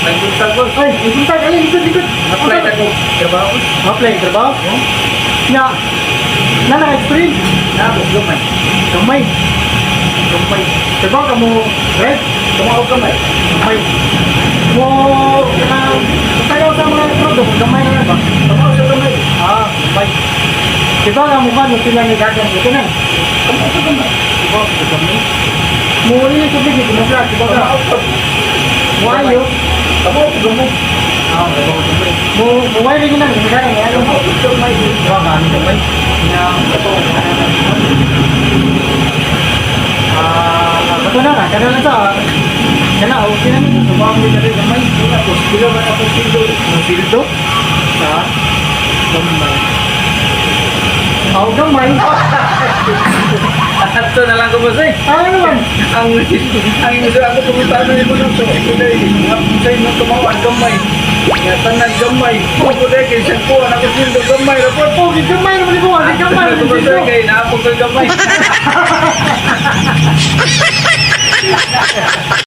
Nagbuntag. Ay, nagbuntag. Ay, likod. Apply na ko. Trabaho. Apply, trabaho? Nga. Na-experience? Gamay. Gamay. Trabaho ka mo, red? Tumaw gamay. Gamay. Mo, tayo sa mga product, gamay na ba? Tumaw sa gamay. Gamay. Diba nga mo ba, nung sila nagagang ito na? Tumaw sa gamay. Diba, sa gamay. Muli yung tubig, ito na vlog, diba ka? Muayo. Tumaw sa gamay. Muayo rin yun lang, nagagang yan. Tumaw sa gamay. Diba nga, ang gamay. Ito na nga, kada na sa, kana, okay na nito, sumama mo na rin gamay. Sila ba ako sildo? Sildo? Sa gamay. Gamay? Ito na lang ko boss eh. Ano naman? Ang gusto ako pumunta na yung mga ito na sa inyo tumawa gamay. Tanag gamay. Ako dahil kay siya po anak ko sildo gamay. Rapor po. Gamay naman ito, gamay naman Ito sildo. kay naapog ko gamay.